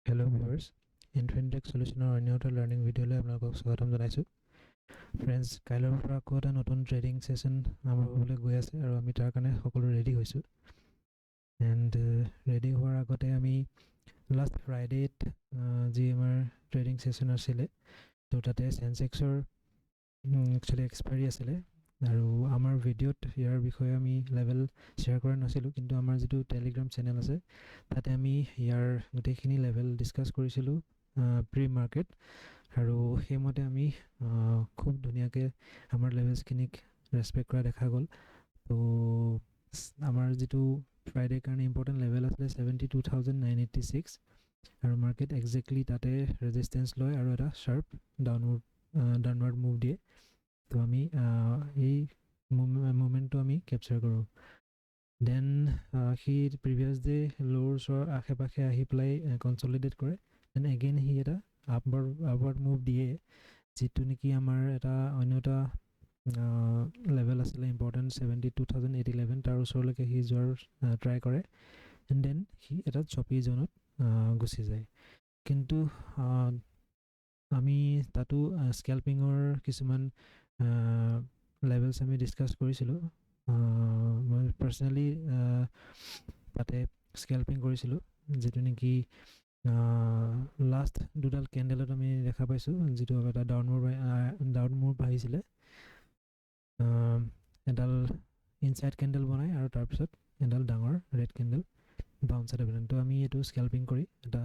Hello viewers, Infinitech Solution অন্য এটা learning ভিডিঅ'লৈ আপোনালোকক স্বাগতম জনাইছোঁ। ফ্ৰেণ্ডছ, কাইলৈৰ পৰা আকৌ এটা নতুন ট্ৰেডিং ছেশ্যন আৰম্ভ হ'বলৈ গৈ আছে আৰু আমি তাৰ কাৰণে সকলো ৰেডি হৈছোঁ। এণ্ড ৰেডি হোৱাৰ আগতে আমি লাষ্ট ফ্ৰাইডেত যি আমাৰ ট্ৰেডিং ছেশ্যন আছিলে, তো তাতে চেনচেক্সৰ একচুৱেলি এক্সপায়াৰী আছিলে আৰু আমাৰ ভিডিঅ'ত ইয়াৰ বিষয়ে আমি লেভেল শ্বেয়াৰ কৰা নাছিলোঁ, কিন্তু আমাৰ যিটো টেলিগ্ৰাম চেনেল আছে তাতে আমি ইয়াৰ গোটেইখিনি লেভেল ডিছকাছ কৰিছিলোঁ প্ৰি মাৰ্কেট, আৰু সেইমতে আমি খুব ধুনীয়াকৈ আমাৰ লেভেলছখিনিক ৰেচপেক্ট কৰা দেখা গ'ল। তো আমাৰ যিটো ফ্ৰাইডেৰ কাৰণে ইম্পৰ্টেণ্ট লেভেল আছিলে 72,986 আৰু মাৰ্কেট একজেক্টলি তাতে ৰেজিষ্টেঞ্চ লয় আৰু এটা শ্বাৰ্প ডাউনৱাৰ্ড মুভ দিয়ে। তো আমি এই মুভমেণ্টটো আমি কেপচাৰ কৰোঁ। দেন সি প্ৰিভিয়াছ ডে ল'ৰ ওচৰৰ আশে পাশে আহি পেলাই কনচলিডেট কৰে। দেন এগেইন সি এটা আপৱাৰ্ড মুভ দিয়ে, যিটো নেকি আমাৰ এটা অন্য এটা লেভেল আছিলে ইম্পৰ্টেণ্ট 72,811, তাৰ ওচৰলৈকে সি যোৱাৰ ট্ৰাই কৰে। এণ্ড দেন সি এটা চপি জ'নত গুচি যায়। কিন্তু আমি তাতো স্কেলপিঙৰ কিছুমান লেভেলছ আমি ডিছকাছ কৰিছিলোঁ। মই পাৰ্চনেলি তাতে স্কেলপিং কৰিছিলোঁ, যিটো নেকি লাষ্ট দুডাল কেণ্ডেলত আমি দেখা পাইছোঁ, যিটো এটা ডাউন মুভ আহিছিলে, এডাল ইনচাইড কেণ্ডেল বনাই আৰু তাৰপিছত এডাল ডাঙৰ ৰেড কেণ্ডেল ডাউন চাইড বনাই। তো আমি এইটো স্কেলপিং কৰি এটা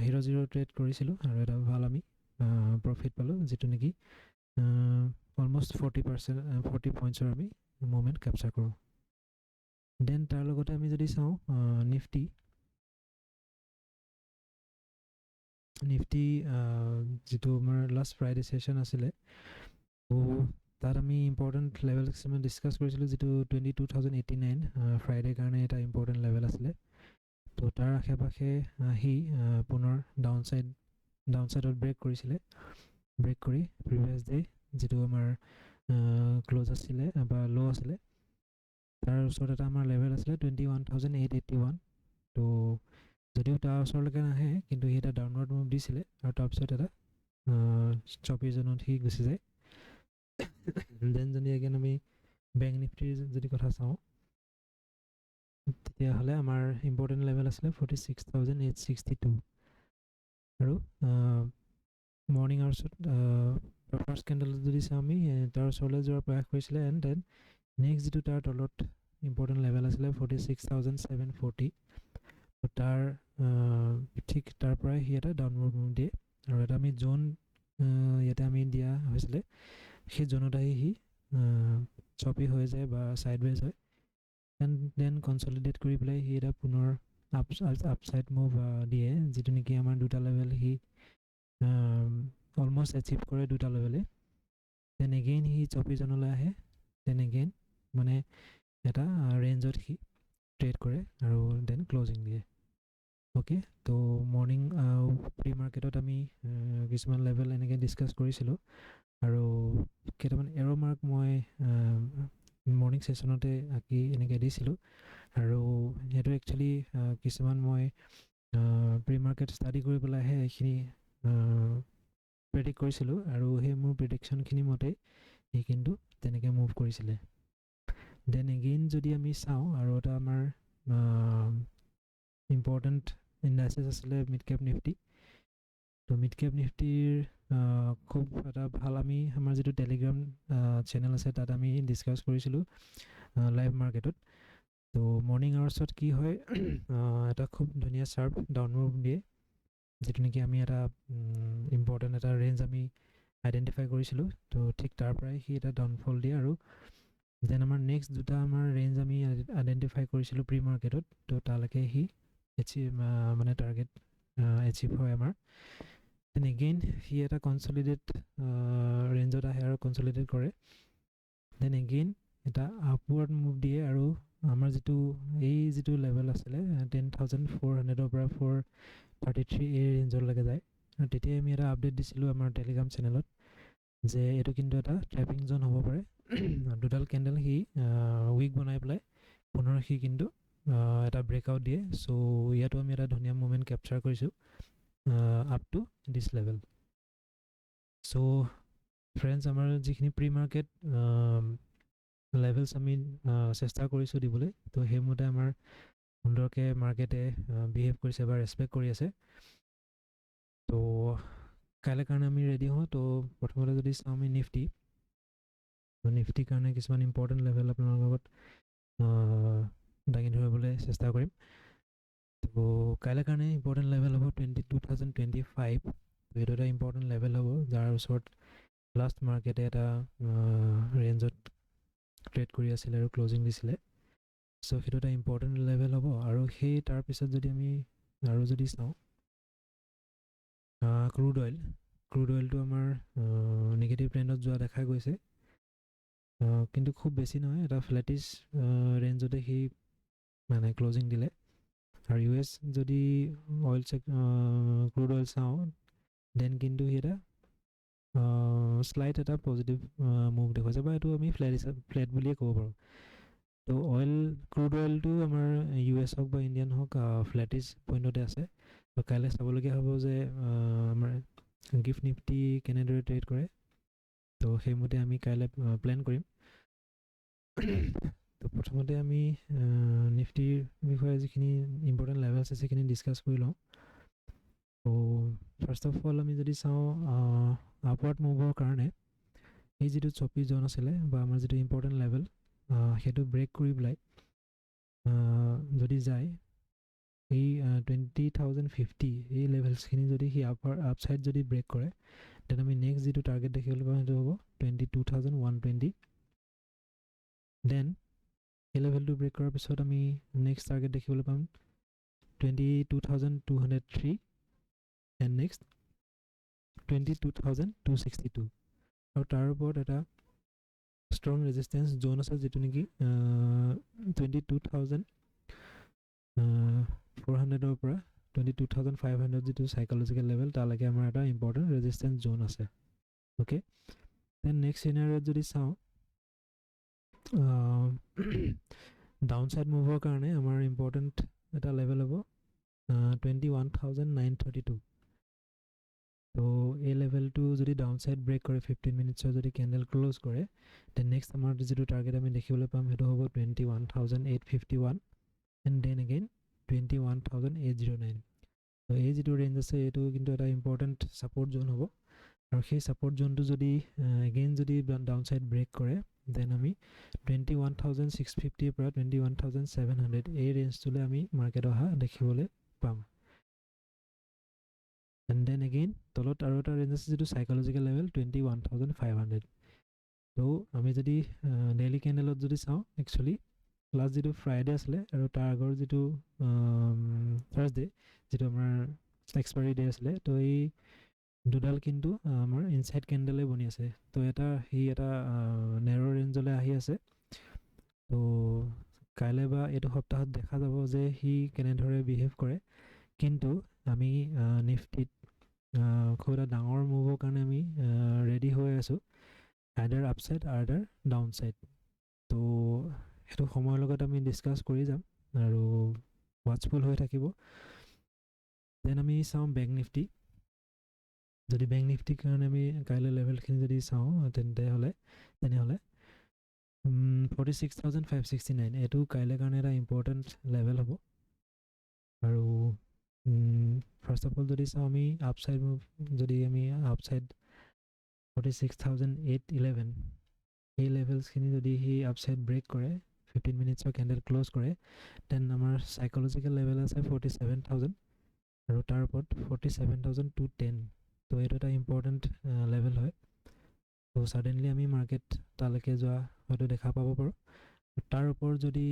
0 ট্ৰেড কৰিছিলোঁ আৰু এটা ভাল আমি প্ৰফিট পালোঁ, যিটো নেকি অলমষ্ট 40 পইণ্টছৰ আমি মুভমেণ্ট কেপচাৰ কৰোঁ। দেন তাৰ লগতে আমি যদি চাওঁ নিফটি যিটো আমাৰ লাষ্ট ফ্ৰাইডে ছেশ্যন আছিলে, তো তাত আমি ইম্পৰ্টেণ্ট লেভেল কিছুমান ডিছকাছ কৰিছিলোঁ, যিটো 22,089 ফ্ৰাইডেৰ কাৰণে এটা ইম্পৰ্টেণ্ট লেভেল আছিলে। তো তাৰ আশে পাশে আহি পুনৰ ডাউন ছাইডত ব্ৰেক কৰিছিলে। ব্ৰেক কৰি প্ৰিভিয়াছ ডে যিটো আমাৰ ক্ল'জ আছিলে বা ল' আছিলে, তাৰ ওচৰত এটা আমাৰ লেভেল আছিলে 21,881। তো যদিও তাৰ ওচৰলৈকে নাহে, কিন্তু সি এটা ডাউনৱাৰ্ড মুভ দিছিলে আৰু তাৰপিছত এটা চপি জ'নত সি গুচি যায়। দেন যদি এগেইন আমি বেংক নিফটিৰ যদি কথা চাওঁ, তেতিয়াহ'লে আমাৰ ইম্পৰ্টেণ্ট লেভেল আছিলে 46,862 আৰু মৰ্ণিং আৱাৰ্ছত ফাৰ্ষ্ট কেণ্ডেলত যদি চাওঁ আমি তাৰ ওচৰলৈ যোৱাৰ প্ৰয়াস কৰিছিলে। এণ্ড দেন নেক্সট যিটো তাৰ তলত ইম্পৰ্টেণ্ট লেভেল আছিলে 46,740, তাৰ ঠিক তাৰ পৰাই সি এটা ডাউনৱাৰ্ড মুভ দিয়ে আৰু এটা আমি জ'ন ইয়াতে আমি দিয়া হৈছিলে, সেই জ'নত আহি সি চপি হৈ যায় বা ছাইডৱেজ হয়। এণ্ড দেন কনচলিডেট কৰি পেলাই সি এটা পুনৰ আপছাইড মুভ দিয়ে, যিটো নেকি আমাৰ দুটা লেভেল সি অলমষ্ট এচিভ কৰে দুটা লেভেলে। দেন এগেইন সি চপি জ'নলৈ আহে, দেন এগেইন মানে এটা ৰেঞ্জত সি ট্ৰেড কৰে আৰু দেন ক্ল'জিং দিয়ে। অ'কে, তো মৰ্ণিং প্ৰি মাৰ্কেটত আমি কিছুমান লেভেল এনেকৈ ডিছকাছ কৰিছিলোঁ আৰু কেইটামান এৰ' মাৰ্ক মই মৰ্ণিং ছেশ্যনতে আঁকি এনেকৈ দিছিলোঁ, আৰু সেইটো একচুৱেলি কিছুমান মই প্ৰি মাৰ্কেট ষ্টাডি কৰি পেলাইহে এইখিনি প্ৰেডিক্ট কৰিছিলোঁ, আৰু সেই মোৰ প্ৰেডিকশ্যনখিনি মতেই সি কিন্তু তেনেকৈ মুভ কৰিছিলে। দেন এগেইন যদি আমি চাওঁ, আৰু এটা আমাৰ ইম্পৰ্টেণ্ট ইণ্ডাইচেছ আছিলে মিড কেপ নিফটি। তো মিড কেপ নিফটিৰ খুব এটা ভাল আমি আমাৰ যিটো টেলিগ্ৰাম চেনেল আছে তাত আমি ডিছকাছ কৰিছিলোঁ লাইভ মাৰ্কেটত। তো মৰ্ণিং আৱাৰ্ছত কি হয়, এটা খুব ধুনীয়া শ্বাৰ্প ডাউনৱাৰ্ড মুভ দিয়ে, যিটো নেকি আমি এটা ইম্পৰ্টেণ্ট এটা ৰেঞ্জ আমি আইডেণ্টিফাই কৰিছিলোঁ। তো ঠিক তাৰ পৰাই সি এটা ডাউনফল দিয়ে, আৰু দেন আমাৰ নেক্সট দুটা আমাৰ ৰেঞ্জ আমি আইডেণ্টিফাই কৰিছিলোঁ প্ৰি মাৰ্কেটত, তো তালৈকে সি মানে টাৰ্গেট এচিভ হয় আমাৰ। দেন এগেইন সি এটা কনচলিডেট ৰেঞ্জত আহে আৰু কনচলিডেট কৰে। দেন এগেইন এটা আপৱাৰ্ড মুভ দিয়ে, আৰু আমাৰ যিটো লেভেল আছিলে 10,400ৰ পৰা 433 এই ৰেঞ্জলৈকে যায়। আৰু তেতিয়াই আমি এটা আপডেট দিছিলোঁ আমাৰ টেলিগ্ৰাম চেনেলত যে এইটো কিন্তু এটা ট্ৰেপিং জ'ন হ'ব পাৰে। দুডাল কেণ্ডেল সি উইক বনাই পেলাই পুনৰ সি কিন্তু এটা ব্ৰেকআউট দিয়ে চ' ইয়াতো আমি এটা ধুনীয়া মুভমেণ্ট কেপচাৰ কৰিছোঁ up to this level so' friends আমাৰ যিখিনি প্ৰি মাৰ্কেট লেভেলছ আমি চেষ্টা কৰিছোঁ দিবলৈ তো সেইমতে আমাৰ সুন্দৰকৈ মাৰ্কেটে বিহেভ কৰিছে বা ৰেচপেক্ট কৰি আছে তো কাইলৈ কাৰণে আমি ৰেডি হওঁ তো প্ৰথমতে যদি চাওঁ আমি নিফটিৰ কাৰণে কিছুমান ইম্পৰ্টেণ্ট লেভেল আপোনাৰ লগত দাঙি ধৰিবলৈ চেষ্টা কৰিম তো কাইলৈ কাৰণে ইম্পৰ্টেণ্ট লেভেল হ'ব 22,025 তো এইটো এটা ইম্পৰ্টেণ্ট লেভেল হ'ব যাৰ ওচৰত লাষ্ট মাৰ্কেটে এটা ৰেঞ্জত ট্ৰেড কৰি আছিলে আৰু ক্লজিং দিছিলে চ' সেইটো এটা ইম্পৰ্টেণ্ট লেভেল হ'ব আৰু সেই তাৰপিছত যদি আমি আৰু যদি চাওঁ ক্ৰুড অইলটো আমাৰ নিগেটিভ ট্ৰেণ্ডত যোৱা দেখা গৈছে কিন্তু খুব বেছি নহয় এটা ফ্লেটিছ ৰেঞ্জতে সি মানে ক্লজিং দিলে আৰু US যদি ক্ৰুড অইল চাওঁ দেন কিন্তু সি এটা শ্লাইট এটা পজিটিভ মুভ দেখুৱাইছে বা এইটো আমি ফ্লেট বুলিয়ে ক'ব পাৰোঁ তো ক্ৰুড অইলটো আমাৰ US হওক বা ইণ্ডিয়ান হওক ফ্লেটিছ পইণ্টতে আছে তো কাইলৈ চাবলগীয়া হ'ব যে আমাৰ গিফ্ট নিফটি কেনেদৰে ট্ৰেড কৰে তো সেইমতে আমি কাইলৈ প্লেন কৰিম তো প্ৰথমতে আমি নিফটিৰ বিষয়ে যিখিনি ইম্পৰ্টেণ্ট লেভেলছ আছে সেইখিনি ডিছকাছ কৰি লওঁ তো ফাৰ্ষ্ট অফ অল আমি যদি চাওঁ আপৱাৰ্ড মুভৰ কাৰণে এই যিটো 24 জন আছিলে বা আমাৰ যিটো ইম্পৰ্টেণ্ট লেভেল সেইটো ব্ৰেক কৰি পেলাই যদি যায় এই 20,050 এই লেভেলছখিনি যদি সি আপছাইড যদি ব্ৰেক কৰে দেন আমি নেক্সট যিটো টাৰ্গেট দেখিবলৈ পাম সেইটো হ'ব 22,120 দেন এই লেভেলটো ব্ৰেক কৰাৰ পিছত আমি নেক্সট টাৰ্গেট দেখিবলৈ পাম 22,203 এণ্ড নেক্সট 22,262 আৰু তাৰ ওপৰত এটা ষ্ট্ৰং ৰেজিষ্টেঞ্চ জ'ন আছে যিটো নেকি 22,400ৰ পৰা 22,500 যিটো চাইকলজিকেল লেভেল তালৈকে আমাৰ এটা ইম্পৰ্টেণ্ট ৰেজিষ্টেঞ্চ জ'ন আছে অ'কে দেন নেক্সট চিনাৰিঅ'ত যদি চাওঁ ডাউন ছাইড মুভৰ কাৰণে আমাৰ ইম্পৰ্টেণ্ট এটা লেভেল হ'ব 21,932 তো এই লেভেলটো যদি ডাউন ছাইড ব্ৰেক কৰে 15 মিনিটছৰ যদি কেণ্ডেল ক্ল'জ কৰে দেন নেক্সট আমাৰ যিটো টাৰ্গেট আমি দেখিবলৈ পাম সেইটো হ'ব 21,851 এণ্ড দেন এগেইন 21,809 তো এই যিটো ৰেঞ্জ আছে এইটো কিন্তু এটা ইম্পৰ্টেণ্ট ছাপৰ্ট জ'ন হ'ব আৰু সেই ছাপৰ্ট জ'নটো যদি এগেইন যদি ডাউন ছাইড ব্ৰেক কৰে দেন আমি 21,650 পৰা 21,700 এই ৰেঞ্জটোলৈ আমি মাৰ্কেট অহা দেখিবলৈ পাম এণ্ড দেন এগেইন তলত আৰু এটা ৰেঞ্জ আছে যিটো চাইকলজিকেল লেভেল 21,500 তো আমি যদি ডেইলি কেণ্ডেলত যদি চাওঁ একচুৱেলি লাষ্ট যিটো ফ্ৰাইডে আছিলে আৰু তাৰ আগৰ যিটো থাৰ্ছডে যিটো আমাৰ এক্সপাইৰী ডে আছিলে তো এই দুডাল কিন্তু আমাৰ ইনচাইড কেণ্ডেলে বনি আছে তো এটা নেৰ' ৰেঞ্জলৈ আহি আছে তো কাইলৈ বা এইটো সপ্তাহত দেখা যাব যে সি কেনেদৰে বিহেভ কৰে কিন্তু আমি নিফটিত খুব এটা ডাঙৰ মুভৰ কাৰণে আমি ৰেডি হৈ আছোঁ আইডাৰ আপছাইড আইডাৰ ডাউন ছাইড তো সেইটো সময়ৰ লগত আমি ডিছকাছ কৰি যাম আৰু ৱাটচফুল হৈ থাকিব দেন আমি চাওঁ বেংক নিফটি যদি বেংক নিফটিৰ কাৰণে আমি কাইলৈ লেভেলখিনি যদি চাওঁ তেনেহ'লে 46,569 এইটো কাইলৈ কাৰণে এটা ইম্পৰ্টেণ্ট লেভেল হ'ব আৰু ফাৰ্ষ্ট অফ অল যদি চাওঁ আমি আপছাইড মুভ যদি আমি আপছাইড 46,811 এই লেভেলছখিনি যদি সি আপছাইড ব্ৰেক কৰে 15 মিনিটছৰ কেণ্ডেল ক্ল'জ কৰে দেন আমাৰ চাইকলজিকেল লেভেল আছে 47,000 আৰু তাৰ ওপৰত 47,210 তো এইটো এটা ইম্পৰ্টেণ্ট লেভেল হয় তো ছাডেনলি আমি মাৰ্কেট তালৈকে যোৱা হয়তো দেখা পাব পাৰোঁ তাৰ ওপৰত যদি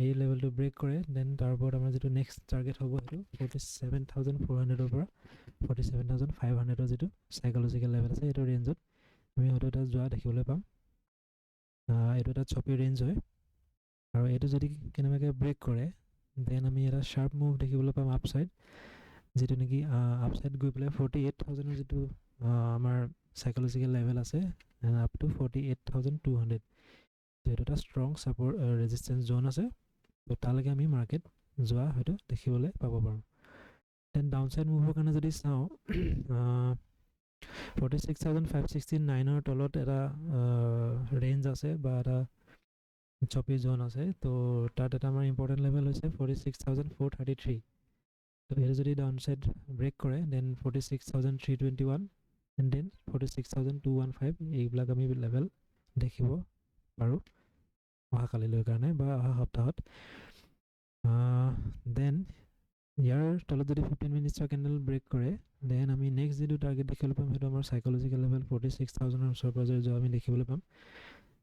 এই লেভেলটো ব্ৰেক কৰে দেন তাৰ ওপৰত আমাৰ যিটো নেক্সট টাৰ্গেট হ'ব সেইটো 47,400ৰ পৰা 47,500ৰ যিটো চাইকলজিকেল লেভেল আছে এইটো ৰেঞ্জত আমি হয়তো এটা যোৱা দেখিবলৈ পাম এইটো এটা চপি ৰেঞ্জ হয় আৰু এইটো যদি কেনেবাকৈ ব্ৰেক কৰে দেন আমি এটা শ্বাৰ্প মুভ দেখিবলৈ পাম আপছাইড যিটো নেকি আপছাইড গৈ পেলাই 48,000ৰ যিটো আমাৰ চাইকলজিকেল লেভেল আছে আপ টু 48,200 তো এইটো এটা ষ্ট্ৰং ছাপৰ্ট ৰেজিষ্টেঞ্চ জ'ন আছে তো তো তালৈকে আমি মাৰ্কেট যোৱা হয়তো দেখিবলৈ পাব পাৰোঁ দেন ডাউন ছাইড মুভৰ কাৰণে যদি চাওঁ 46,569ৰ তলত এটা ৰেঞ্জ আছে বা এটা চপি জোন আছে তো তাত এটা আমাৰ ইম্পৰ্টেণ্ট লেভেল হৈছে 46,433 তো এইটো যদি ডাউন ছাইড ব্ৰেক কৰে দেন 46,321 এণ্ড দেন 46,215 এইবিলাক আমি লেভেল দেখিব পাৰোঁ অহাকালিলৈ কাৰণে বা অহা সপ্তাহত দেন ইয়াৰ তলত যদি 15 মিনিটছৰ কেণ্ডেল ব্ৰেক কৰে দেন আমি নেক্সট যিটো টাৰ্গেট দেখিবলৈ পাম সেইটো আমাৰ সাইকোলজিকেল লেভেল 46,000ৰ ওচৰে পাজৰে যোৱা আমি দেখিবলৈ পাম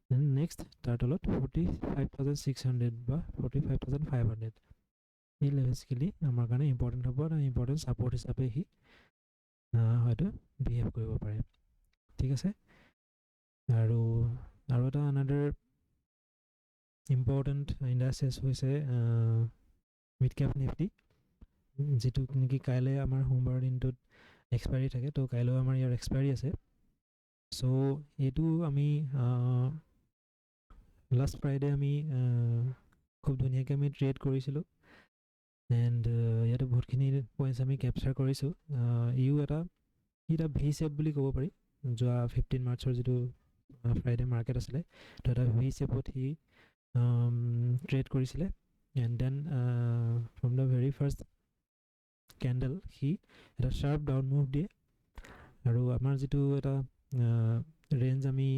দেন নেক্সট তাৰ তলত 45,600 বা 45,500 এই লেভেলছখিনি আমাৰ কাৰণে ইম্পৰ্টেণ্ট হ'ব আৰু ইম্পৰ্টেণ্ট ছাপৰ্ট হিচাপে সি হয়তো বিহেভ কৰিব পাৰে ঠিক আছে আৰু এটা আনাডাৰ ইম্পৰ্টেণ্ট ইণ্ডাষ্ট্ৰিজ হৈছে মিড কেপ নিফটি যিটো নেকি কাইলৈ আমাৰ সোমবাৰ দিনটোত এক্সপায়াৰী থাকে তো কাইলৈ আমাৰ ইয়াৰ এক্সপায়াৰী আছে চ' এইটো আমি লাষ্ট ফ্ৰাইডে আমি খুব ধুনীয়াকৈ আমি ট্ৰেড কৰিছিলোঁ এণ্ড ইয়াতে বহুতখিনি পইণ্টছ আমি কেপচাৰ কৰিছোঁ এটা ভি শেপ বুলি ক'ব পাৰি যোৱা 15 মাৰ্চৰ যিটো ফ্ৰাইডে মাৰ্কেট আছিলে তো এটা ভি শেপত সি ট্ৰেড কৰিছিলে and then from the very first candle সি এটা শ্বাৰ্প ডাউন মুভ দিয়ে আৰু আমাৰ যিটো এটা ৰেঞ্জ আমি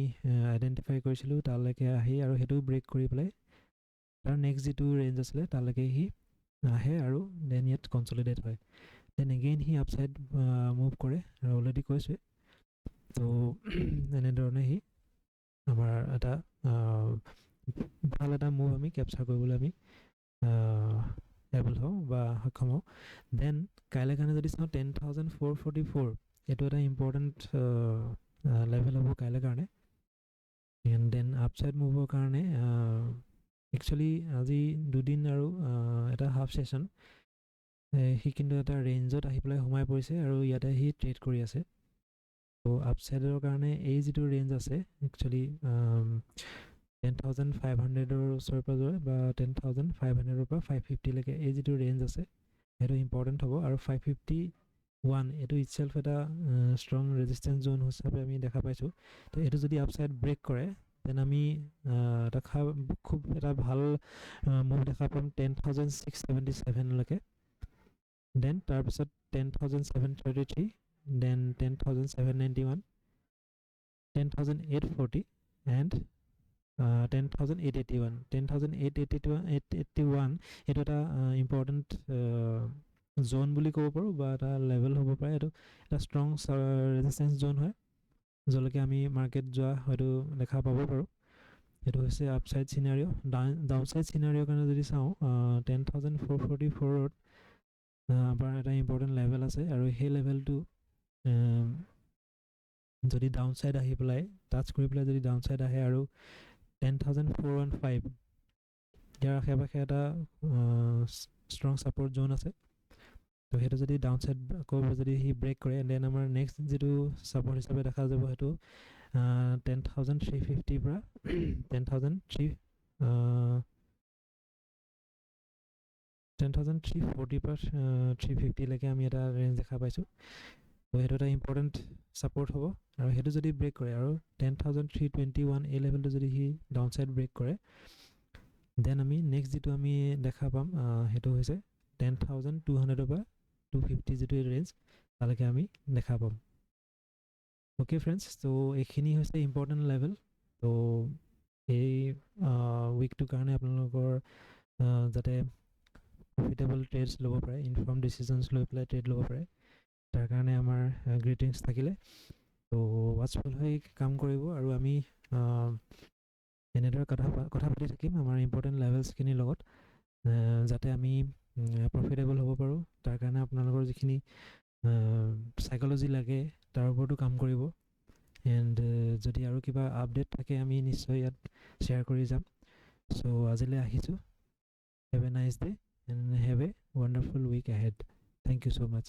আইডেণ্টিফাই কৰিছিলোঁ তালৈকে আহি আৰু সেইটো ব্ৰেক কৰি পেলাই তাৰ নেক্সট যিটো ৰেঞ্জ আছিলে তালৈকে সি আহে আৰু দেন ইয়াত কনচলিডেট হয় দেন এগেইন সি আপছাইড মুভ কৰে আৰু অলৰেডি কৈছোৱে তো এনেধৰণে সি আমাৰ এটা ভাল এটা মুভ আমি কেপচাৰ কৰিবলৈ আমি এবল হওঁ বা সক্ষম হওঁ দেন কাইলৈ কাৰণে যদি চাওঁ 10,444 এইটো এটা ইম্পৰ্টেণ্ট লেভেল হ'ব কাইলৈ কাৰণে এণ্ড দেন আপছাইড মুভৰ কাৰণে একচুৱেলি আজি দুদিন আৰু এটা হাফ ছেশ্যন সি কিন্তু এটা ৰেঞ্জত আহি পেলাই সোমাই পৰিছে আৰু ইয়াতে সি ট্ৰেড কৰি আছে তো আপছাইডৰ কাৰণে এই যিটো ৰেঞ্জ আছে একচুৱেলি 10,500ৰ ওচৰে পাজৰে বা 10,500ৰ পৰা 550লৈকে এই যিটো ৰেঞ্জ আছে সেইটো ইম্পৰ্টেণ্ট হ'ব আৰু 551 এইটো ইটছেল্ফ এটা ষ্ট্ৰং ৰেজিষ্টেঞ্চ জ'ন হিচাপে আমি দেখা পাইছোঁ তো এইটো যদি আপছাইড ব্ৰেক কৰে দেন আমি এটা খুব এটা ভাল মুভ দেখা পাম 10,677লৈকে দেন তাৰপিছত 10,733 দেন 10,791 10,840 এণ্ড 10,881 10,881 এইটো এটা ইম্পৰ্টেণ্ট জ'ন বুলি ক'ব পাৰোঁ বা এটা লেভেল হ'ব পাৰে এইটো এটা ষ্ট্ৰং ৰেজিষ্টেঞ্চ জ'ন হয় য'লৈকে আমি মাৰ্কেট যোৱা হয়তো দেখা পাব পাৰোঁ এইটো হৈছে আপছাইড চিনাৰিঅ' ডাউনছাইড চিনাৰিঅ'ৰ কাৰণে যদি চাওঁ 10,444ত আমাৰ এটা ইম্পৰ্টেণ্ট লেভেল আছে আৰু সেই লেভেলটো যদি ডাউনছাইড আহি পেলাই টাচ কৰি পেলাই যদি ডাউনছাইড আহে আৰু 10,415 ইয়াৰ আশে পাশে এটা ষ্ট্ৰং ছাপৰ্ট জ'ন আছে তো সেইটো যদি ডাউনছাইড আকৌ যদি সি ব্ৰেক কৰে দেন আমাৰ নেক্সট যিটো ছাপৰ্ট হিচাপে দেখা যাব সেইটো 10,350 পৰা 10,340 পৰা 350লৈকে আমি এটা ৰেঞ্জ দেখা পাইছোঁ তো সেইটো এটা ইম্পৰ্টেণ্ট ছাপৰ্ট হ'ব আৰু সেইটো যদি ব্ৰেক কৰে আৰু 10,321 এই লেভেলটো যদি সি ডাউনছাইড ব্ৰেক কৰে দেন আমি নেক্সট যিটো আমি দেখা পাম সেইটো হৈছে 10,200 পৰা 250 যিটো ৰেঞ্জ তালৈকে আমি দেখা পাম অ'কে ফ্ৰেণ্ডছ তো এইখিনি হৈছে ইম্পৰ্টেণ্ট লেভেল তো এই উইকটোৰ কাৰণে আপোনালোকৰ যাতে প্ৰফিটেবল ট্ৰেডছ ল'ব পাৰে ইনফৰ্ম ডিচিজনছ লৈ পেলাই ট্ৰেড ল'ব পাৰে তাৰ কাৰণে আমাৰ গ্ৰিটিংছ থাকিলে তো ৱাটচফুল হৈ কাম কৰিব আৰু আমি এনেদৰে কথা পাতি থাকিম আমাৰ ইম্পৰ্টেণ্ট লেভেলছখিনিৰ লগত যাতে আমি প্ৰফিটেবল হ'ব পাৰোঁ তাৰ কাৰণে আপোনালোকৰ যিখিনি সাইকোলজি লাগে তাৰ ওপৰতো কাম কৰিব এণ্ড যদি আৰু কিবা আপডেট থাকে আমি নিশ্চয় ইয়াত শ্বেয়াৰ কৰি যাম চ' আজিলৈ আহিছোঁ have a nice day and have a wonderful week ahead thank you so' much